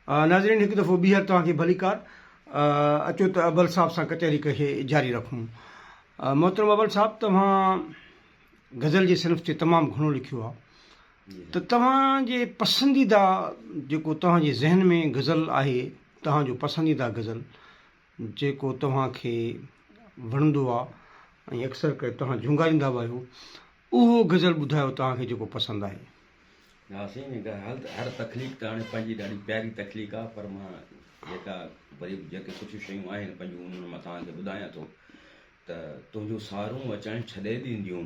नाज़रीन हिकु दफ़ो ॿीहर तव्हांखे भलीकार अचो त अबल साहब सां कचहरी खे जारी रखूं। मोहतरम अबल साहब, तव्हां गज़ल जी सिनफ़ ते तमामु घणो लिखियो आहे, त तव्हांजे पसंदीदा जेको तव्हांजे ज़हन में गज़ल आहे, तव्हांजो पसंदीदा गज़ल जेको तव्हांखे वणंदो आहे ऐं अक्सर करे तव्हां झुंगारींदा बि आहियो, उहो गज़ल ॿुधायो तव्हांखे जेको पसंदि आहे। हा साईं, हर तख़लीक़ त हाणे पंहिंजी ॾाढी प्यारी तख़लीक़ आहे, पर मां जेका वरी जेके कुझु शयूं आहिनि पंहिंजूं उन्हनि मां तव्हांखे ॿुधायां थो त तुंहिंजूं सारूं अचणु छॾे ॾींदियूं,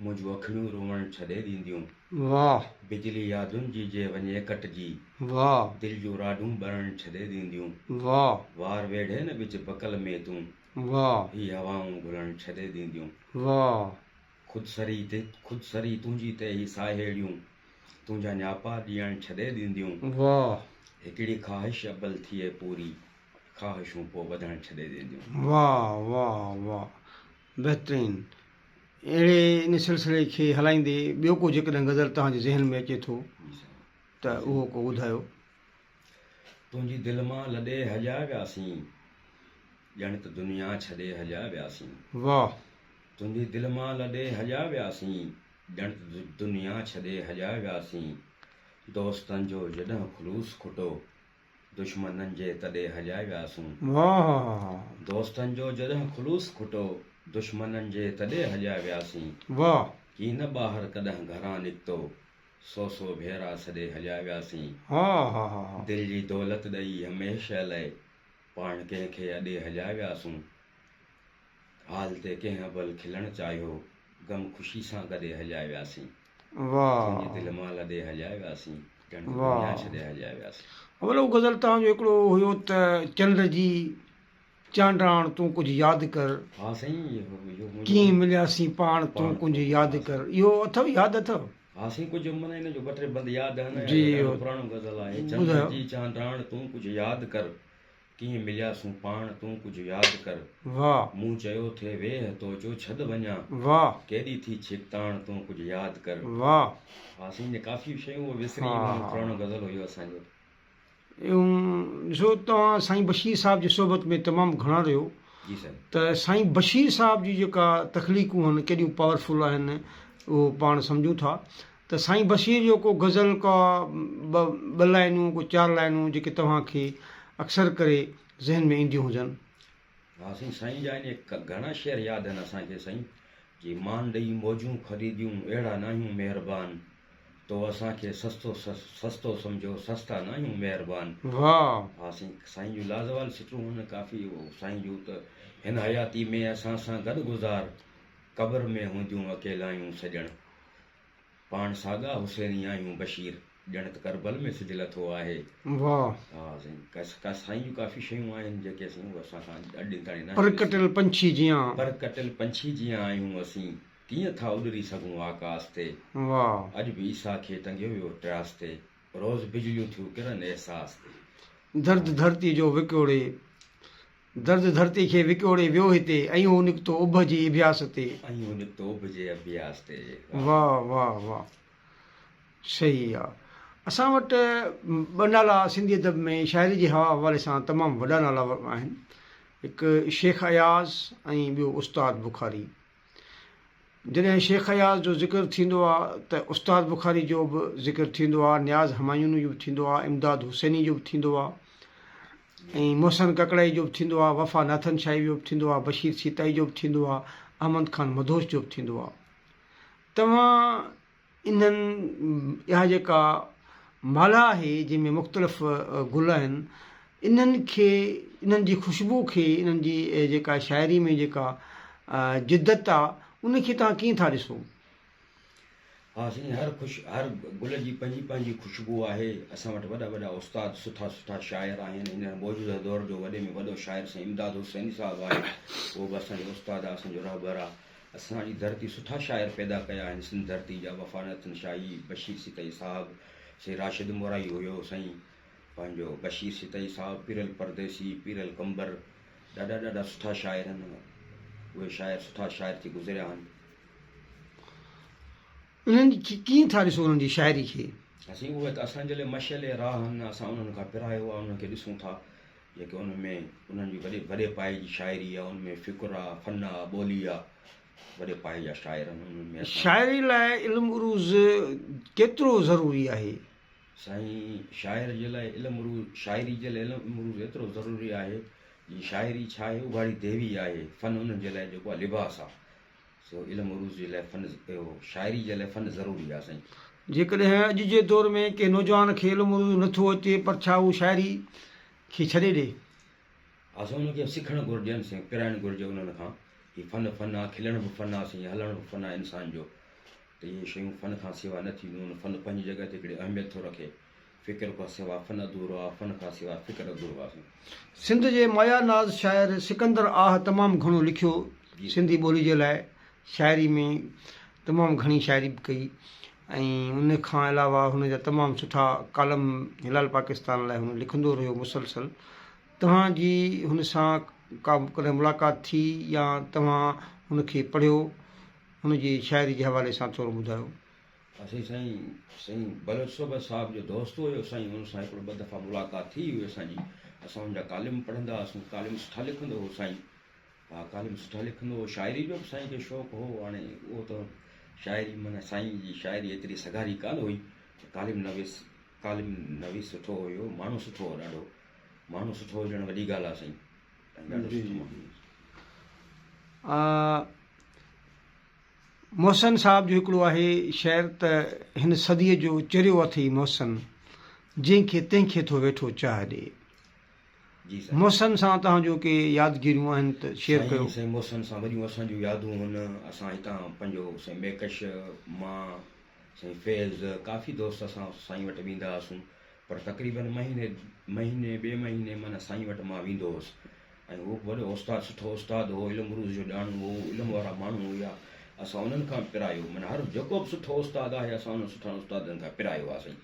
मुंहिंजूं अखियूं रोअणु छॾे ॾींदियूं, वाह, बिजली यादुनि जी जे वञे कटिजी, वाह, दिलि जूं राडूं ॿरणु छॾे ॾींदियूं, वाह, वार वेढ़े न विच बकल में तूं, वाह, ही हवाऊं घुलणु छॾे ॾींदियूं, वाह, ख़ुदि तुंहिंजी ते ही साहेड़ियूं, तुंहिंजा न्यापा ॾियणु छॾे ॾींदियूं, वाह, हिकिड़ी ख़्वाहिश अबल थिए पूरी, ख़्वाहिशूं पोइ वधणु छॾे ॾींदियूं। वाह, वाह, वाह, बहितरीनु। अहिड़े इन सिलसिले खे हलाईंदे ॿियो को जेकॾहिं गज़ल तव्हांजे ज़हन में अचे थो त उहो को ॿुधायो। तुंहिंजी दिलि मां लॾे हलिया वियासीं, ॼण त दुनिया छॾे हलिया वियासीं, वाह, तुंहिंजी दिलि मां लॾे हलिया वियासीं, ॼण त दुनिया छॾे हलिया वियासीं, दोस्तनि जो जॾहिं ख़ुलूस खुटो, दुश्मननि जे तॾे हलिया वियासीं, वाह, दोस्तनि जो जॾहिं ख़ुलूस खुटो, दुश्मननि जे तॾे हलिया वियासीं, वाह, की न ॿाहिरि कॾहिं घरां निकितो, सौ भेरा सॾे हलिया वियासीं, हा हा हा, दिलि जी दौलत ॾेई हमेशह लाइ पाण कंहिंखे अॾे हलिया वियासीं, हाल ते कंहिं अबल खिलणु चाहियो, गम ख़ुशी सां गॾे हलिया वियासीं, तुंहिंजी वाह, दिलि मां लॾे हलिया वियासीं, ॼण वाह। दुनिया छॾे हलिया वियासीं। अवल उहो गज़ल तव्हांजो हिकिड़ो हुयो त चंड जी चांडराण तूं कुझु यादि कर, हा साईं, इहो मुंहिंजो कीअं मिलियासीं पाण तूं कुझु यादि कर, इहो अथव, यादि अथव? हा साईं, कुझु माना हिन जो ॿ टे बंद यादि आहिनि, जी, ॾाढो पुराणो गज़ल आहे। ॿुधायो। चंड जी चांडराण तूं कुझु यादि कर, कीअं मिलियासीं पाण तूं कुझु यादि कर, वाह, मूं चयो थे वेह तो जो छॾ वञा, वाह, केॾी थी छिकताण तूं कुझु यादि कर। वाह। हा साईं, काफ़ी शयूं विसरी हा, वियूं, हा। पुराणो गज़ल हुयो असांजो। ॾिसो, तव्हां साईं बशीर साहिब जी सोबत में तमामु घणा रहियो, जी साईं। त साईं बशीर साहिब जी जेका तख़लीक़ूं आहिनि केॾियूं पावरफुल आहिनि उहो पाण सम्झूं था, त साईं बशीर जो को गज़ल का ॿ लाइनूं को चारि लाइनूं जेके तव्हांखे अक्सर करे ज़हन में ईंदियूं हुजनि। हा साईं, साईं जा इन घणा शेर यादि आहिनि असांखे साईं, जी मान ॾेई मौजूं ख़रीदियूं अहिड़ा न आहियूं महिरबान, तो असांखे सस्तो सम्झो सस्ता न आहियूं महिरबान। वाह। हा साईं, साईं जूं लाज़वाल सिटूं आहिनि काफ़ी, साईं जूं त हिन हयाती में असां सां गॾु गुज़ार, क़ब्र में हूंदियूं अकेला आहियूं सॼण, पाण साॻा हुसैनी आहियूं बशीर, ॼण त करबल में सिज लथो आहे। वाह। हा साईं, साईं जूं काफ़ी शयूं आहिनि जेके साईं असां खां अॼु ताईं न पर कटियल पंछी जीअं, पर कटियल पंछी जीअं आहियूं असीं, कीअं था उॾरी सघूं आकाश ते, वाह, अॼु बि ईसा खे टंगियो वियो ट्रास ते, रोज़ बिजलियूं थियूं किरनि एहसास ते, दर्द धरती जो विकोड़े, दर्द धरती खे विकोड़े वियो हिते, ऐं हू निकितो उभ जी अभ्यास ते, ऐं हू निकितो उभ जे अभ्यास ते। वाह, वाह, वाह, सही आहे। असां वटि ॿ नाला सिंधी अदब में शाइरी जे हवाले सां तमामु वॾा नाला आहिनि, हिकु शेख अयाज़ ऐं ॿियो उस्ताद बुखारी। जॾहिं शेख अयाज़ जो ज़िक्र थींदो आहे त उस्ताद बुखारी जो बि ज़िक्र थींदो आहे, न्याज़ हमायूनी जो बि थींदो आहे, इमदाद हुसैनी जो बि थींदो आहे, ऐं मोहसिन ककड़ाई जो बि थींदो आहे, वफ़ा नाथन शाही जो बि थींदो आहे, बशीर सीताई जो बि थींदो आहे, अहमद खान मधोश जो बि थींदो आहे। तव्हां इन्हनि इहा जेका माला आहे जंहिंमें मुख़्तलिफ़ गुल आहिनि, इन्हनि जी ख़ुशबू खे, इन्हनि जी जेका शाइरी में जेका जिद्दत आहे, उनखे तव्हां कीअं था ॾिसो? हा साईं, हर गुल जी पंहिंजी पंहिंजी ख़ुशबू आहे। असां वटि वॾा वॾा उस्ताद सुठा सुठा शाइर आहिनि। हिन मौजूदा दौर जो वॾे में वॾो शाइर साईं इमदाद हुसैनी साहिबु आहे, उहो बि असांजो उस्ताद आहे, असांजो रहबर आहे। असांजी धरती सुठा शाइर पैदा कया आहिनि, सिंध धरती जा वफ़ा नाथन शाही, बशीर सीतई साहिबु, साईं राशिद मोराई हुयो, साईं पंहिंजो बशीर सीतई साहिबु, पीरल परदेसी, पीरल कंबर, ॾाढा ॾाढा सुठा शाइर आहिनि। उहे शाइर सुठा शाइर थी गुज़रिया आहिनि। उन्हनि खे कीअं था ॾिसो उन्हनि जी शाइरी खे? असीं उहे त असांजे लाइ मशाले राह आहिनि, असां उन्हनि खां पिरायो आहे, उन्हनि खे ॾिसूं था जेके उन में उन्हनि जी वॾे पाए जी शाइरी आहे, उन में फ़िकुर आहे, फन आहे, ॿोली आहे, वॾे पाए जा शाइर आहिनि उन्हनि में शाइरी लाइ इल्मु उरूज़ केतिरो ज़रूरी आहे? साईं शाइर जे लाइ इल्मु उरूज़, शाइरी जे लाइ इल्मु उरूज़ एतिरो ज़रूरी आहे जी शाइरी छा आहे, उघाड़ी देवी आहे, फन उन्हनि जे लाइ जेको आहे लिबास आहे। सो इल्मु उरूज़ जे लाइ फन, शाइरी जे लाइ फन ज़रूरी आहे साईं। जेकॾहिं अॼु जे दौर में के नौजवान खे इल्मु उरूज़ नथो अचे, पर छा हू शाइरी खे छॾे ॾे? असां हुनखे सिखणु घुरिजनि साईं, पिराइणु घुरिजे उन्हनि खां। हीउ फन आहे, खिलण बि फन आहे साईं, हलण बि फन आहे इंसान जो। त इहे शयूं फन खां सवाइ न थींदियूं आहिनि। फन पंहिंजी जॻह ते हिकिड़ी अहमियत थो रखे। फ़िक्र खां सवाइ फन अधूरो आहे, फन खां सवाइ फ़िक्र अधूरो आहे साईं। सिंध जे माया नाज़ शाइर सिकंदर आह तमामु घणो लिखियो सिंधी ॿोली जे लाइ, शाइरी में तमामु घणी शाइरी बि कई, ऐं उन खां अलावा हुनजा तमामु सुठा कालम हिलाल पाकिस्तान लाइ हुन लिखंदो रहियो मुसलसल। तव्हांजी हुन सां का कॾहिं मुलाक़ात थी या तव्हां हुनखे पढ़ियो? हुनजी शाइरी जे हवाले सां थोरो ॿुधायो। असीं साईं बलोच सोबत साहिब जो दोस्त हुयो साईं, हुन सां हिकिड़ो ॿ दफ़ा मुलाक़ात थी हुई असांजी। असां हुनजा कालिम पढ़ंदा हुआसीं, कालिम सुठा लिखंदो हो साईं। हा, कालिम सुठा लिखंदो हो। शाइरी जो बि साईं खे शौक़ु हो। हाणे उहो त शाइरी माना साईं जी शाइरी एतिरी सगारी कान हुई। कालिम नवीस सुठो हुयो, माण्हू सुठो हो ॾाढो। माण्हू सुठो हुजणु वॾी ॻाल्हि आहे साईं। ॾाढो सुठो माण्हू। मोहसिन साहब जो हिकिड़ो आहे शेर त हिन सदीअ जो चरियो अथई मोहसिन, जंहिंखे तंहिंखे थो वेठो चाह ॾे। जी साईं। मोहसिन सां तव्हांजो के यादगिरियूं आहिनि त शेयर कयो। साईं मोहसिन सां वॾियूं असांजूं यादूं आहिनि। असां हितां पंहिंजो साईं बेकश, मां, साईं फैज़, काफ़ी दोस्त असां साईं वटि वेंदा हुआसीं। पर तक़रीबन महीने ॿिए महीने माना साईं वटि मां वेंदो हुउसि। ऐं उहो वॾो उस्तादु, सुठो उस्तादु हो, इल्मु उरूज़ जो ॼाणू हो, इल्मु वारा माण्हू हुया। असां उन्हनि खां पिरायो, माना हर जेको बि सुठो उस्तादु आहे असां उन सुठा उस्तादनि खां पिरायो आहे साईं।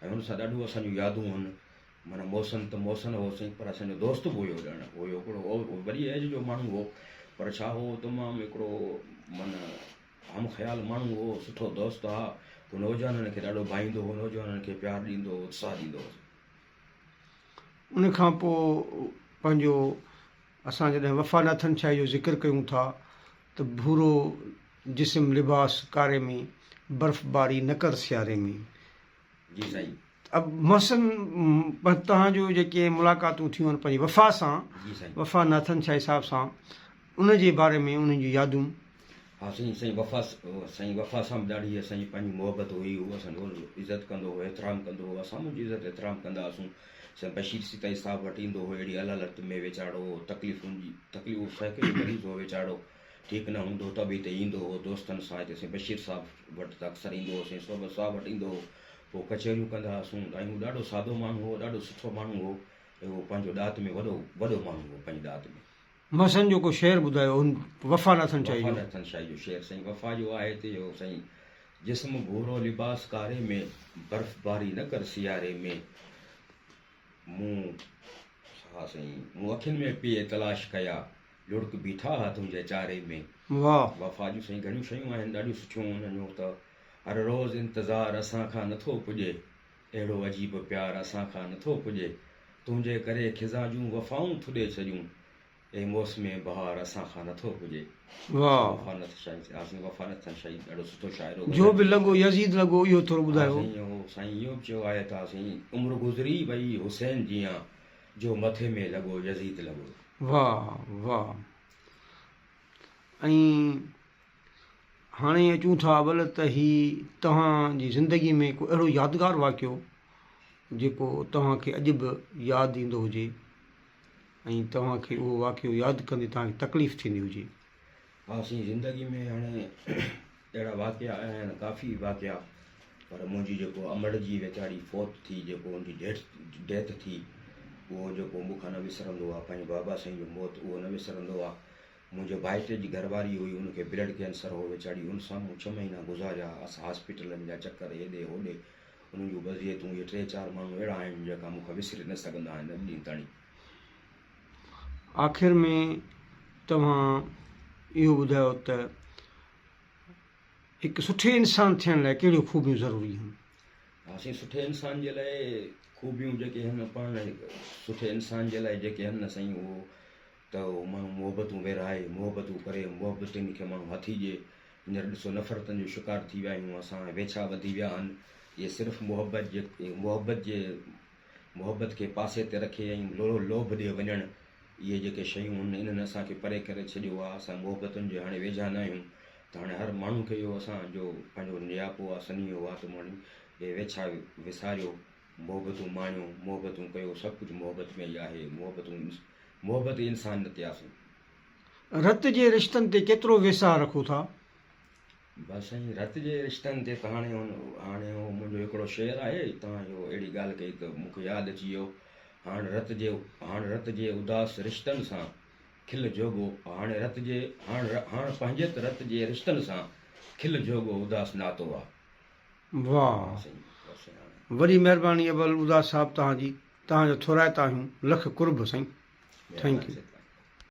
ऐं हुन सां ॾाढियूं असांजूं यादूं आहिनि। माना मोहसिन त मोहसिन हो साईं, पर असांजो दोस्त बि हुयो ॼण। हुयो हिकिड़ो वॾी एज जो माण्हू हो, पर छा हो तमामु हिकिड़ो माना हम ख़्यालु माण्हू हो, सुठो दोस्त हा। नौजवाननि खे ॾाढो भाईंदो हो, नौजवाननि खे प्यारु ॾींदो हो, उत्साह ॾींदो हो। उन खां पोइ पंहिंजो असां जॾहिं वफ़ा नाथन शाह जो ज़िक्र कयूं था त भूरो जिस्म लिबास कारे में, बर्फ़बारी न कर सियारे में। जी साईं। अब मोहसिन, तव्हांजो जेके मुलाक़ातूं थियूं आहिनि पंहिंजी वफ़ा सां, जी साईं। वफ़ा नाथन शाह साहिब सां, उन जे बारे में उन्हनि जी यादूं। हा साईं वफ़ा सां बि ॾाढी असांजी पंहिंजी मोहबत हुई। उहो असांजो इज़त कंदो हो, एतिराम कंदो हो। असां मुंहिंजी इज़त एतिराम कंदा हुआसीं। साईं बशीर सिताई साहिबु वटि ईंदो हो, अहिड़ी अलालत में वेचारो, तकलीफ़ूं सहिके मरीज़ हो वेचारो, ठीकु न हूंदो त बि हिते ईंदो हो दोस्तनि सां। हिते साईं बशीर साहिबु वटि त अक्सर ईंदो हो, साईं सोबत साहिबु वटि ईंदो हो। पोइ कचहरियूं कंदा हुआसीं। ऐं हू ॾाढो सादो माण्हू हो, ॾाढो सुठो माण्हू हो। ऐं उहो पंहिंजो ॾात में वॾो माण्हू हो, पंहिंजी ॾात में। मोहसिन जो को शेर ॿुधायो वफ़ा नाथन शाह जो। वफ़ा नाथन शाह जो शेर साईं वफ़ा जो आहे हिते जो साईं, जिस्म भूरो लिबास कारे में, बर्फ़बारी न कर सियारे में। हा साईं, मूं अखियुनि में पिए तलाश कया, लुड़क बीठा हा तुंहिंजे चारे में। वाह। वफ़ा जूं साईं घणियूं शयूं आहिनि, ॾाढियूं सुठियूं हुननि जूं। त हर रोज़ इंतज़ारु असां खां नथो पुॼे, अहिड़ो अजीब प्यारु असां खां नथो पुॼे। तुंहिंजे करे खिज़ा जूं वफ़ाऊं थुॾे छॾियूं, ए मौसमे बहार असां खां नथो पुॼे। वाह। वफ़ा नाथन शाह ॾाढो सुठो शाइर हो। जो बि लॻो यज़ीद लॻो, इहो थोरो ॿुधायो। साईं इहो बि चयो आहे त साईं, उमिरि गुज़री वई हुसैन जीअं, जो मथे में लॻो यज़ीद लॻो। वाह वाह। ऐं हाणे अचूं था अवल त ही तव्हांजी ज़िंदगी में को अहिड़ो यादगार वाक़ियो जेको तव्हांखे अॼु बि यादि ईंदो हुजे, ऐं तव्हांखे उहो वाक़ियो यादि कंदे तव्हांखे तकलीफ़ थींदी हुजे। हा साईं, ज़िंदगी में हाणे अहिड़ा वाक़िया आहिनि, काफ़ी वाक़िया। पर मुंहिंजी जेको अमड़ जी वेचारी फौत थी, जेको हुनजी डेथ थी, उहो जेको मूंखां न विसरंदो आहे। पंहिंजे बाबा साईं जो मौत उहो न विसरंदो आहे। मुंहिंजे भाइटे जी घरवारी हुई, हुनखे ब्लड कैंसर हो वेचारी। हुन सां मूं 6 महीना गुज़ारिया। असां हॉस्पिटलनि जा चकर हेॾे होॾे, हुननि जूं वज़ियतूं। इहे 3-4 माण्हू अहिड़ा आहिनि जेका मूंखां विसरी न सघंदा आहिनि अॼु ॾींहुं ताईं। आख़िर में तव्हां इहो ॿुधायो त हिकु सुठे इंसान थियण लाइ कहिड़ियूं ख़ूबियूं ज़रूरी आहिनि? असीं सुठे इंसान जे लाइ ख़ूबियूं जेके आहिनि पाण सुठे इंसान जे लाइ जेके आहिनि न साईं उहो त उहो माण्हू मुहबतूं विरहाए मुहबतूं करे मुहबतुनि खे माण्हू हथी ॾिए हींअर ॾिसो नफ़रतनि जो शिकार थी विया आहियूं असां वेछा वधी विया आहिनि इहे सिर्फ़ु मुहबत खे पासे ते रखे ऐं लोभ ॾे वञणु इहे जेके शयूं आहिनि इन्हनि असांखे परे करे छॾियो आहे असां मुहबतुनि जे हाणे वेझा न आहियूं त हाणे हर माण्हू खे इहो असांजो पंहिंजो नियापो आहे सनीहो आहे त माण्हू इहे वेछा विसारियो मुहबतूं माणियो मुहबतूं कयो सभु कुझु मुहबत में ई आहे मुहबत इंसानियत आहे। रत जे रिश्तनि ते केतिरो वेसाह रखो था? बसि साईं रत जे रिश्तनि ते त हाणे उहो मुंहिंजो हिकिड़ो शेर आहे तव्हां इहो अहिड़ी ॻाल्हि कई त मूंखे यादि अची वियो हाणे रत जे उदास रिश्तनि सां खिल जोॻो हाणे पंहिंजे त रत जे रिश्तनि सां खिल जोॻो उदास नातो आहे। वाह वॾी महिरबानी अबल उदास साहिबु तव्हांजी तव्हांजो थोराइता आहियूं लख कुर्ब साईं। Thank U.